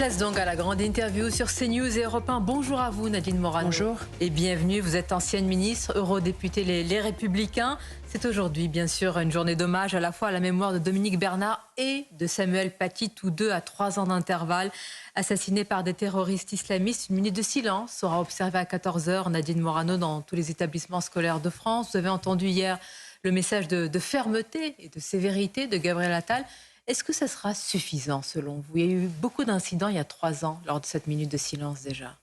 Place donc à la grande interview sur CNews et Europe 1. Bonjour à vous Nadine Morano. Bonjour. Et bienvenue, vous êtes ancienne ministre, eurodéputée les Républicains. C'est aujourd'hui bien sûr une journée d'hommage à la fois à la mémoire de Dominique Bernard et de Samuel Paty, tous deux à 3 ans d'intervalle, assassinés par des terroristes islamistes. Une minute de silence sera observée à 14 h, Nadine Morano, dans tous les établissements scolaires de France. Vous avez entendu hier le message de fermeté et de sévérité de Gabriel Attal. Est-ce que ça sera suffisant selon vous? Il y a eu beaucoup d'incidents il y a 3 ans lors de cette minute de silence déjà.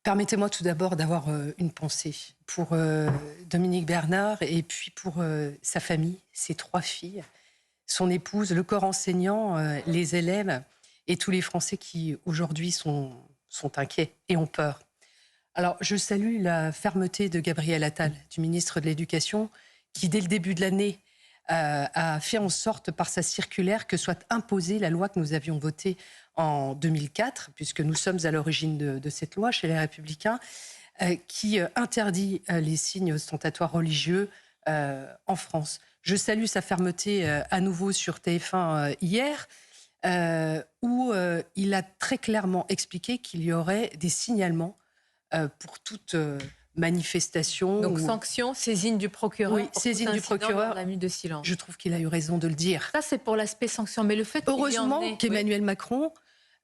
Permettez-moi tout d'abord d'avoir une pensée pour Dominique Bernard et puis pour sa famille, ses 3 filles, son épouse, le corps enseignant, les élèves et tous les Français qui aujourd'hui sont inquiets et ont peur. Alors je salue la fermeté de Gabriel Attal, du ministre de l'Éducation, qui dès le début de l'année a fait en sorte par sa circulaire que soit imposée la loi que nous avions votée en 2004, puisque nous sommes à l'origine de cette loi chez les Républicains, qui interdit les signes ostentatoires religieux en France. Je salue sa fermeté à nouveau sur TF1 hier, où il a très clairement expliqué qu'il y aurait des signalements pour toute manifestation. Donc sanction, saisine du procureur. Oui, saisine du procureur. La minute de silence. Je trouve qu'il a eu raison de le dire. Ça c'est pour l'aspect sanction, mais le fait heureusement qu'Emmanuel Macron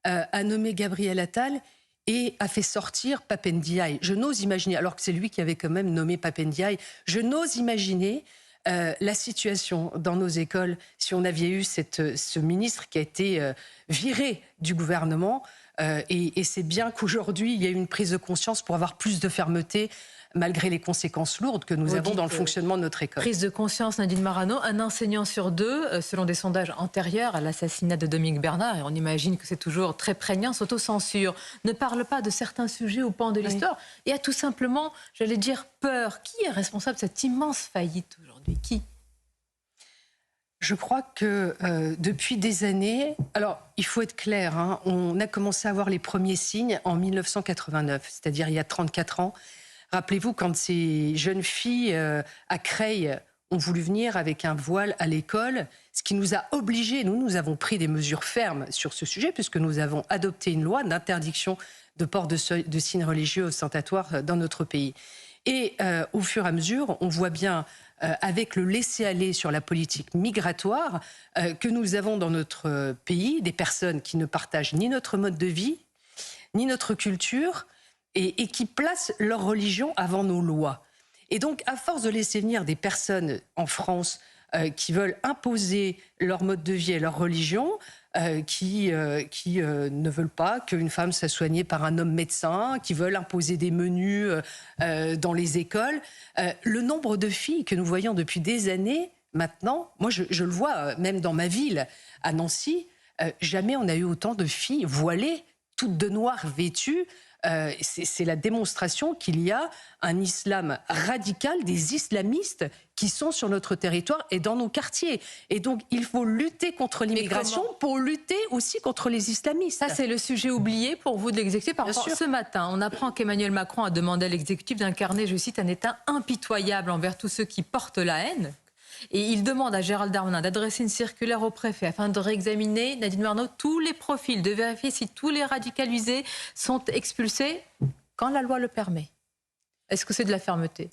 a nommé Gabriel Attal et a fait sortir Pape Ndiaye. Je n'ose imaginer, alors que c'est lui qui avait quand même nommé Pape Ndiaye, je n'ose imaginer la situation dans nos écoles si on avait eu ce ministre qui a été viré du gouvernement. Et c'est bien qu'aujourd'hui, il y ait une prise de conscience pour avoir plus de fermeté, malgré les conséquences lourdes que nous avons dans le fonctionnement de notre école. Prise de conscience, Nadine Morano, un enseignant sur 2, selon des sondages antérieurs à l'assassinat de Dominique Bernard, et on imagine que c'est toujours très prégnant, s'autocensure, ne parle pas de certains sujets ou pans de l'histoire, et a tout simplement, j'allais dire, peur. Qui est responsable de cette immense faillite aujourd'hui? Qui ? Je crois que depuis des années, alors il faut être clair, hein, on a commencé à voir les premiers signes en 1989, c'est-à-dire il y a 34 ans. Rappelez-vous quand ces jeunes filles à Creil ont voulu venir avec un voile à l'école, ce qui nous a obligés, nous avons pris des mesures fermes sur ce sujet puisque nous avons adopté une loi d'interdiction de port de signes religieux ostentatoires dans notre pays. Et au fur et à mesure, on voit bien avec le laisser-aller sur la politique migratoire que nous avons dans notre pays des personnes qui ne partagent ni notre mode de vie, ni notre culture, et qui placent leur religion avant nos lois. Et donc, à force de laisser venir des personnes en France qui veulent imposer leur mode de vie et leur religion, qui ne veulent pas qu'une femme soit soignée par un homme médecin, qui veulent imposer des menus dans les écoles. Le nombre de filles que nous voyons depuis des années, maintenant, moi je le vois même dans ma ville, à Nancy, jamais on a eu autant de filles voilées, toutes de noir vêtues. C'est la démonstration qu'il y a un islam radical, des islamistes qui sont sur notre territoire et dans nos quartiers. Et donc, il faut lutter contre l'immigration pour lutter aussi contre les islamistes. Ça, c'est le sujet oublié pour vous de l'exécutif. Par contre, ce matin, on apprend qu'Emmanuel Macron a demandé à l'exécutif d'incarner, je cite, un État impitoyable envers tous ceux qui portent la haine. Et il demande à Gérald Darmanin d'adresser une circulaire au préfet afin de réexaminer, Nadine Morano, tous les profils, de vérifier si tous les radicalisés sont expulsés quand la loi le permet. Est-ce que c'est de la fermeté ?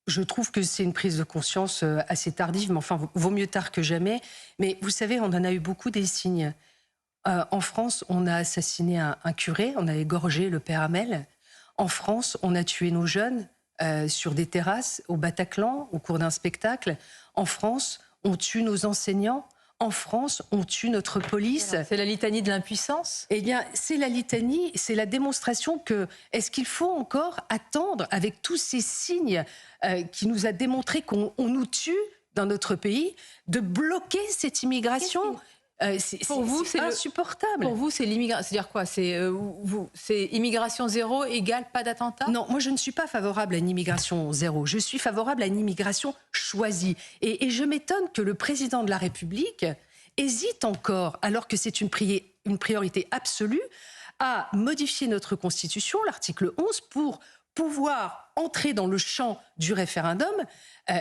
Je trouve que c'est une prise de conscience assez tardive, mais enfin, vaut mieux tard que jamais. Mais vous savez, on en a eu beaucoup des signes. En France, on a assassiné un curé, on a égorgé le père Hamel. En France, on a tué nos jeunes sur des terrasses, au Bataclan, au cours d'un spectacle. En France, on tue nos enseignants. En France, on tue notre police. C'est la litanie de l'impuissance ? Eh bien, c'est la litanie, c'est la démonstration que... Est-ce qu'il faut encore attendre, avec tous ces signes qui nous a démontré qu'on nous tue dans notre pays, de bloquer cette immigration ? Pour vous, c'est insupportable. Pour vous, c'est l'immigration. C'est-à-dire quoi ? C'est immigration zéro égale pas d'attentat ? Non, moi je ne suis pas favorable à une immigration zéro. Je suis favorable à une immigration choisie. Et je m'étonne que le président de la République hésite encore, alors que c'est une priorité absolue, à modifier notre Constitution, l'article 11, pour pouvoir entrer dans le champ du référendum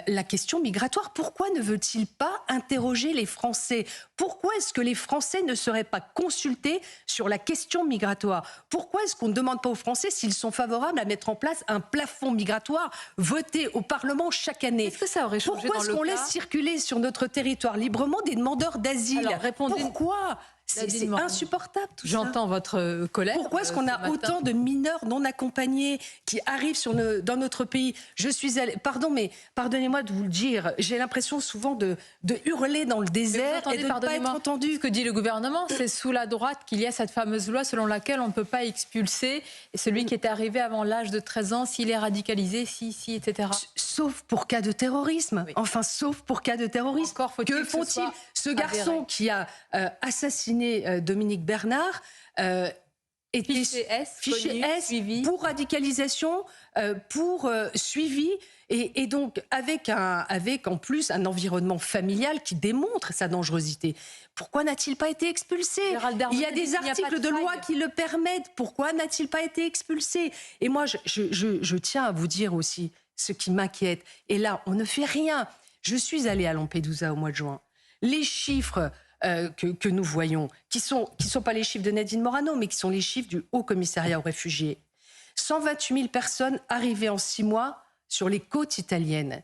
la question migratoire. Pourquoi ne veut-il pas interroger les Français? Pourquoi est-ce que les Français ne seraient pas consultés sur la question migratoire? Pourquoi est-ce qu'on ne demande pas aux Français s'ils sont favorables à mettre en place un plafond migratoire voté au Parlement chaque année? Est-ce que ça aurait changé Pourquoi est-ce qu'on laisse circuler sur notre territoire librement des demandeurs d'asile? Pourquoi? C'est insupportable tout ça. J'entends votre collègue. Pourquoi est-ce qu'on a autant de mineurs non accompagnés qui arrivent dans notre pays? Je suis allée, pardonnez-moi de vous le dire, j'ai l'impression souvent de hurler dans le désert et de ne pas être entendu. Ce que dit le gouvernement, c'est sous la droite qu'il y a cette fameuse loi selon laquelle on ne peut pas expulser celui qui est arrivé avant l'âge de 13 ans, s'il est radicalisé, etc. Sauf pour cas de terrorisme. Oui. Enfin, sauf pour cas de terrorisme. Encore faut-il que font-ils? Ce garçon qui a assassiné Dominique Bernard était fiché S suivi. Pour radicalisation, pour suivi, et donc avec en plus un environnement familial qui démontre sa dangerosité. Pourquoi n'a-t-il pas été expulsé? Il y a des articles de loi qui le permettent. Pourquoi n'a-t-il pas été expulsé? Et moi, je tiens à vous dire aussi ce qui m'inquiète. Et là, on ne fait rien. Je suis allée à Lampedusa au mois de juin. Les chiffres que nous voyons, qui sont pas les chiffres de Nadine Morano, mais qui sont les chiffres du Haut Commissariat aux réfugiés. 128 000 personnes arrivées en 6 mois sur les côtes italiennes.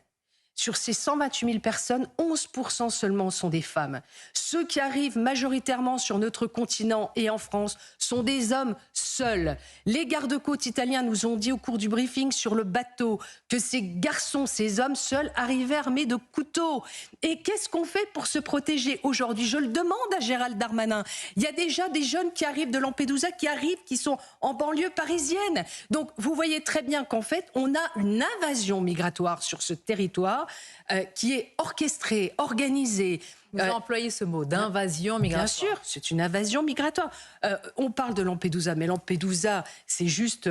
Sur ces 128 000 personnes, 11% seulement sont des femmes. Ceux qui arrivent majoritairement sur notre continent et en France sont des hommes seuls. Les gardes-côtes italiens nous ont dit au cours du briefing sur le bateau que ces garçons, ces hommes seuls, arrivaient armés de couteaux. Et qu'est-ce qu'on fait pour se protéger aujourd'hui? Je le demande à Gérald Darmanin. Il y a déjà des jeunes qui arrivent de Lampedusa, qui sont en banlieue parisienne. Donc vous voyez très bien qu'en fait, on a une invasion migratoire sur ce territoire qui est orchestrée, organisée. Vous employez ce mot d'invasion migratoire. Bien sûr, c'est une invasion migratoire. On parle de Lampedusa, mais Lampedusa, c'est juste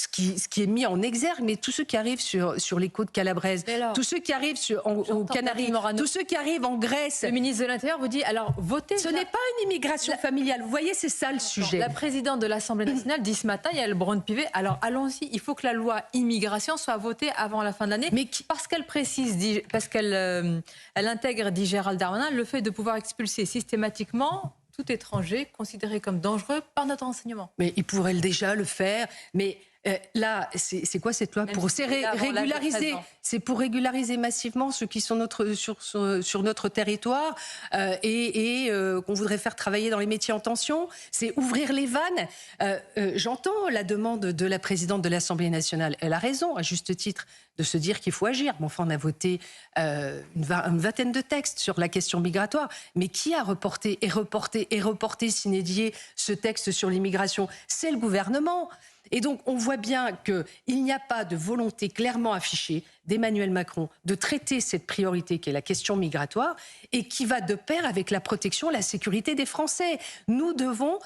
ce qui est mis en exergue, mais tous ceux qui arrivent sur les côtes calabraises, tous ceux qui arrivent aux Canaries, tous ceux qui arrivent en Grèce. Le ministre de l'Intérieur vous dit, alors votez. Ce n'est pas une immigration familiale. Vous voyez, c'est ça le sujet. La présidente de l'Assemblée nationale dit ce matin, Yael Braun-Pivet, alors allons-y, il faut que la loi immigration soit votée avant la fin de l'année. Mais parce qu'elle précise, parce qu'elle intègre, dit Gérald Darmanin, le fait de pouvoir expulser systématiquement tout étranger considéré comme dangereux par notre renseignement. Mais il pourrait déjà le faire, mais là, c'est quoi cette loi? C'est pour régulariser massivement ceux qui sont sur notre territoire et qu'on voudrait faire travailler dans les métiers en tension. C'est ouvrir les vannes. J'entends la demande de la présidente de l'Assemblée nationale. Elle a raison, à juste titre, de se dire qu'il faut agir. Mais enfin, on a voté une vingtaine de textes sur la question migratoire. Mais qui a reporté sine die ce texte sur l'immigration? C'est le gouvernement. Et donc, on voit bien qu'il n'y a pas de volonté clairement affichée d'Emmanuel Macron de traiter cette priorité qui est la question migratoire et qui va de pair avec la protection, la sécurité des Français. Nous devons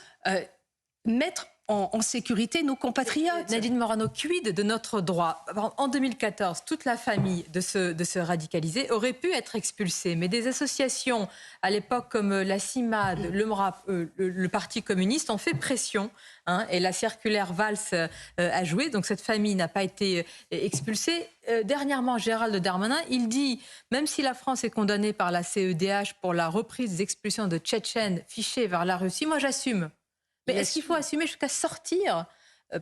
mettre en sécurité nos compatriotes. Nadine Morano, quid de notre droit? En 2014, toute la famille de se radicaliser aurait pu être expulsée, mais des associations à l'époque comme la CIMAD, le MRAP, le Parti communiste ont fait pression, et la circulaire Valls a joué, donc cette famille n'a pas été expulsée. Dernièrement, Gérald Darmanin, il dit, même si la France est condamnée par la CEDH pour la reprise des expulsions de Tchétchènes fichés vers la Russie, moi j'assume. Mais est-ce qu'il faut assumer jusqu'à sortir,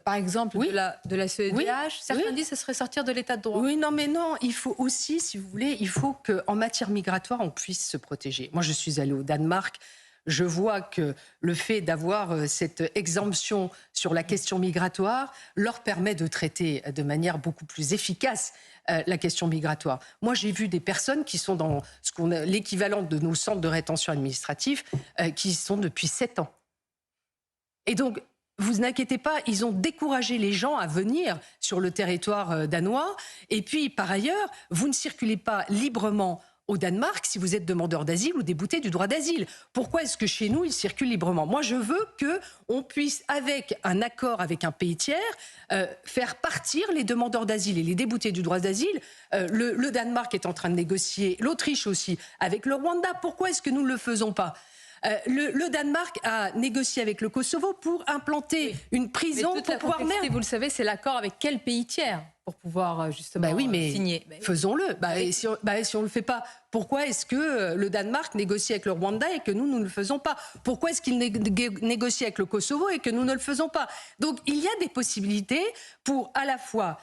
par exemple, de la CEDH? Certains disent que ce serait sortir de l'état de droit. Oui, non, mais non, il faut aussi, si vous voulez, il faut qu'en matière migratoire, on puisse se protéger. Moi, je suis allée au Danemark. Je vois que le fait d'avoir cette exemption sur la question migratoire leur permet de traiter de manière beaucoup plus efficace la question migratoire. Moi, j'ai vu des personnes qui sont dans l'équivalent de nos centres de rétention administratifs, qui y sont depuis 7 ans. Et donc, vous inquiétez pas, ils ont découragé les gens à venir sur le territoire danois. Et puis, par ailleurs, vous ne circulez pas librement au Danemark si vous êtes demandeur d'asile ou débouté du droit d'asile. Pourquoi est-ce que chez nous, ils circulent librement? Moi, je veux qu'on puisse, avec un accord avec un pays tiers, faire partir les demandeurs d'asile et les déboutés du droit d'asile. Le Danemark est en train de négocier, l'Autriche aussi, avec le Rwanda. Pourquoi est-ce que nous ne le faisons pas? Le Danemark a négocié avec le Kosovo pour implanter une prison toute pour la pouvoir... complexité, vous le savez, c'est l'accord avec quel pays tiers pour pouvoir justement signer. Faisons-le. Si on ne le fait pas, pourquoi est-ce que le Danemark négocie avec le Rwanda et que nous ne le faisons pas? Pourquoi est-ce qu'il négocie avec le Kosovo et que nous ne le faisons pas? Donc il y a des possibilités pour à la fois...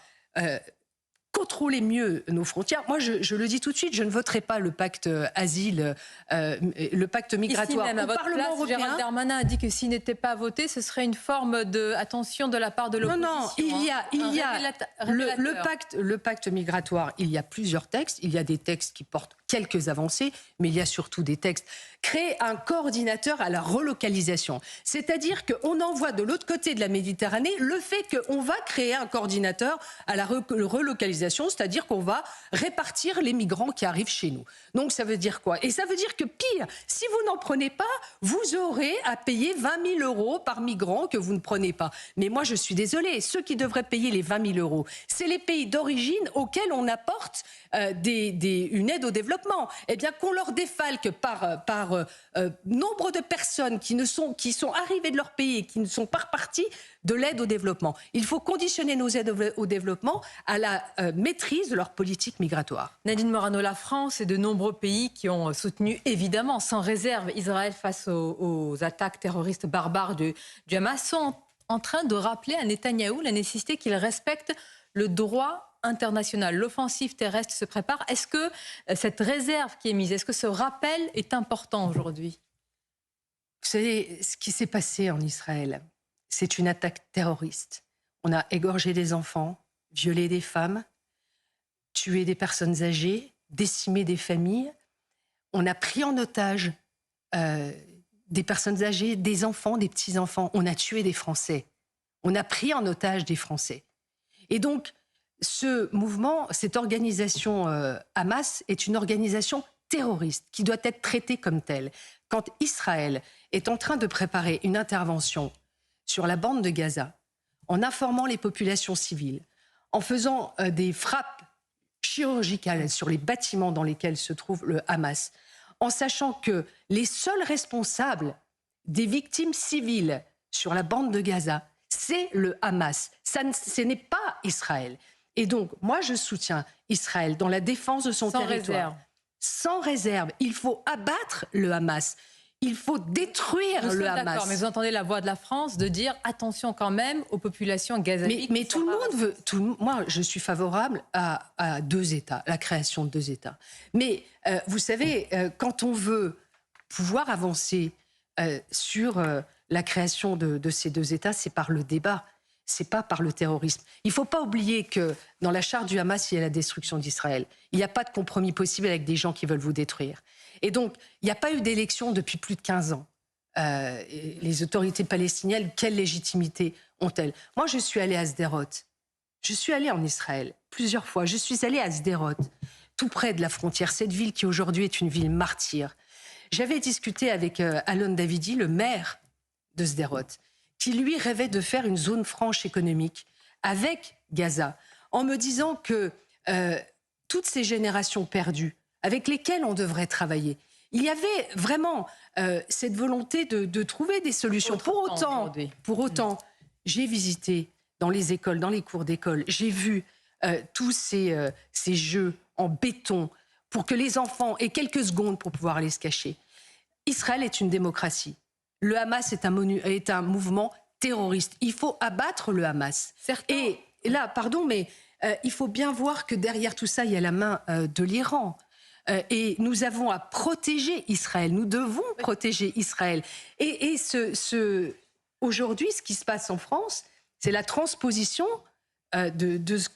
contrôler mieux nos frontières. Moi, je le dis tout de suite, je ne voterai pas le pacte asile, le pacte migratoire. Ici même, à votre Parlement européen. Gérald Darmanin a dit que s'il n'était pas voté, ce serait une forme d'attention de la part de l'opposition. Non, il y a le pacte migratoire. Il y a plusieurs textes. Il y a des textes qui portent quelques avancées, mais il y a surtout des textes. Créer un coordinateur à la relocalisation. C'est-à-dire qu'on envoie de l'autre côté de la Méditerranée le fait qu'on va créer un coordinateur à la relocalisation, c'est-à-dire qu'on va répartir les migrants qui arrivent chez nous. Donc ça veut dire quoi? Et ça veut dire que pire, si vous n'en prenez pas, vous aurez à payer 20 000 € par migrant que vous ne prenez pas. Mais moi, je suis désolée, ceux qui devraient payer les 20 000 €, c'est les pays d'origine auxquels on apporte une aide au développement. Eh bien, qu'on leur défalque par nombre de personnes qui sont arrivées de leur pays et qui ne sont pas reparties de l'aide au développement. Il faut conditionner nos aides au développement à la maîtrise de leur politique migratoire. Nadine Morano, la France et de nombreux pays qui ont soutenu évidemment sans réserve Israël face aux attaques terroristes barbares du Hamas sont en train de rappeler à Netanyahou la nécessité qu'il respecte le droit international. L'offensive terrestre se prépare. Est-ce que cette réserve qui est mise, est-ce que ce rappel est important aujourd'hui? Vous savez, ce qui s'est passé en Israël, c'est une attaque terroriste. On a égorgé des enfants, violé des femmes, tué des personnes âgées, décimé des familles. On a pris en otage des personnes âgées, des enfants, des petits-enfants. On a tué des Français. On a pris en otage des Français. Et donc, ce mouvement, cette organisation Hamas est une organisation terroriste qui doit être traitée comme telle. Quand Israël est en train de préparer une intervention sur la bande de Gaza, en informant les populations civiles, en faisant des frappes chirurgicales sur les bâtiments dans lesquels se trouve le Hamas, en sachant que les seuls responsables des victimes civiles sur la bande de Gaza, c'est le Hamas. Ce n'est pas Israël. Et donc, moi, je soutiens Israël dans la défense de son territoire. Sans réserve. Il faut abattre le Hamas. Il faut détruire le Hamas. D'accord, mais vous entendez la voix de la France de dire attention quand même aux populations gazaouites. Mais tout le monde veut... moi, je suis favorable à deux États, la création de deux États. Mais vous savez, quand on veut pouvoir avancer sur la création de ces deux États, c'est par le débat. C'est pas par le terrorisme. Il ne faut pas oublier que dans la charte du Hamas, il y a la destruction d'Israël. Il n'y a pas de compromis possible avec des gens qui veulent vous détruire. Et donc, il n'y a pas eu d'élection depuis plus de 15 ans. Les autorités palestiniennes, quelle légitimité ont-elles? Moi, je suis allée à Sderot. Je suis allée en Israël plusieurs fois. Je suis allée à Sderot, tout près de la frontière. Cette ville qui aujourd'hui est une ville martyre. J'avais discuté avec Alon Davidi, le maire de Sderot, qui lui rêvait de faire une zone franche économique avec Gaza, en me disant que toutes ces générations perdues, avec lesquelles on devrait travailler, il y avait vraiment cette volonté de trouver des solutions. Pour autant, j'ai visité dans les écoles, dans les cours d'école, j'ai vu tous ces jeux en béton pour que les enfants aient quelques secondes pour pouvoir aller se cacher. Israël est une démocratie. Le Hamas est un mouvement terroriste. Il faut abattre le Hamas. Et là, pardon, mais il faut bien voir que derrière tout ça, il y a la main de l'Iran. Et nous avons à protéger Israël. Nous devons protéger Israël. Et aujourd'hui, ce qui se passe en France, c'est la transposition de ce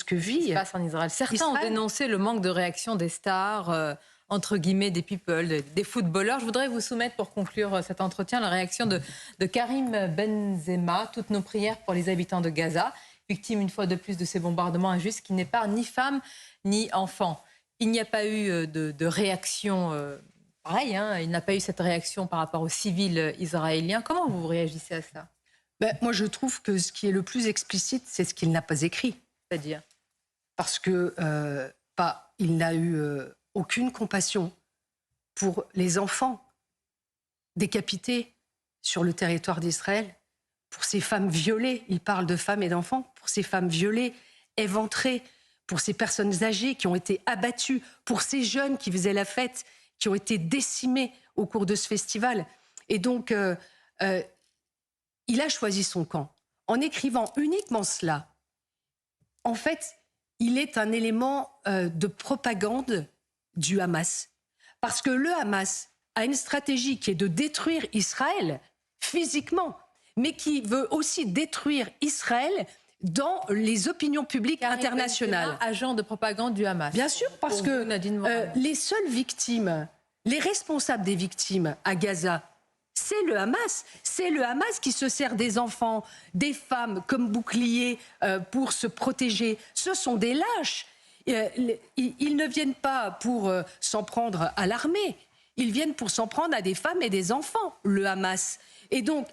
que vit... Ce qui se passe en Israël. Certains ont dénoncé le manque de réaction des stars... entre guillemets, des people, des footballeurs. Je voudrais vous soumettre, pour conclure cet entretien, la réaction de Karim Benzema. Toutes nos prières pour les habitants de Gaza, victimes une fois de plus de ces bombardements injustes qui n'épargnent ni femmes ni enfants. Il n'y a pas eu de réaction pareil, hein, il n'a pas eu cette réaction par rapport aux civils israéliens. Comment vous réagissez à ça? Moi, je trouve que ce qui est le plus explicite, c'est ce qu'il n'a pas écrit. C'est-à-dire? Parce que il n'a eu... aucune compassion pour les enfants décapitées sur le territoire d'Israël, pour ces femmes violées, il parle de femmes et d'enfants, pour ces femmes violées, éventrées, pour ces personnes âgées qui ont été abattues, pour ces jeunes qui faisaient la fête, qui ont été décimés au cours de ce festival. Et donc, il a choisi son camp. En écrivant uniquement cela, en fait, il est un élément de propagande du Hamas. Parce que le Hamas a une stratégie qui est de détruire Israël physiquement, mais qui veut aussi détruire Israël dans les opinions publiques internationales. Agent de propagande du Hamas. Bien sûr, parce que les seules victimes, les responsables des victimes à Gaza, c'est le Hamas. C'est le Hamas qui se sert des enfants, des femmes comme boucliers pour se protéger. Ce sont des lâches. Ils ne viennent pas pour s'en prendre à l'armée. Ils viennent pour s'en prendre à des femmes et des enfants, le Hamas. Et donc,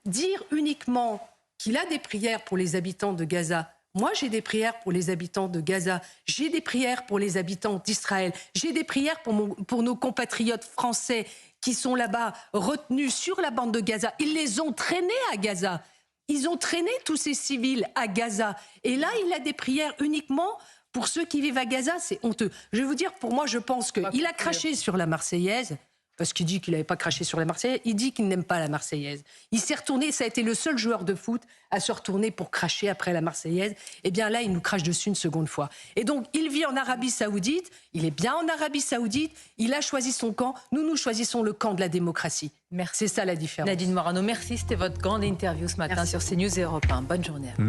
dire uniquement qu'il a des prières pour les habitants de Gaza. Moi, j'ai des prières pour les habitants de Gaza. J'ai des prières pour les habitants d'Israël. J'ai des prières pour nos compatriotes français qui sont là-bas, retenus sur la bande de Gaza. Ils les ont traînés à Gaza. Ils ont traîné tous ces civils à Gaza. Et là, il a des prières uniquement pour ceux qui vivent à Gaza. C'est honteux. Je vais vous dire, pour moi, je pense qu'il a craché sur la Marseillaise. Parce qu'il dit qu'il n'avait pas craché sur la Marseillaise, il dit qu'il n'aime pas la Marseillaise. Il s'est retourné, ça a été le seul joueur de foot à se retourner pour cracher après la Marseillaise. Eh bien là, il nous crache dessus une seconde fois. Et donc, il vit en Arabie Saoudite, il est bien en Arabie Saoudite, il a choisi son camp, nous choisissons le camp de la démocratie. Merci. C'est ça la différence. Nadine Morano, merci, c'était votre grande interview ce matin sur CNews et Europe 1. Bonne journée à vous.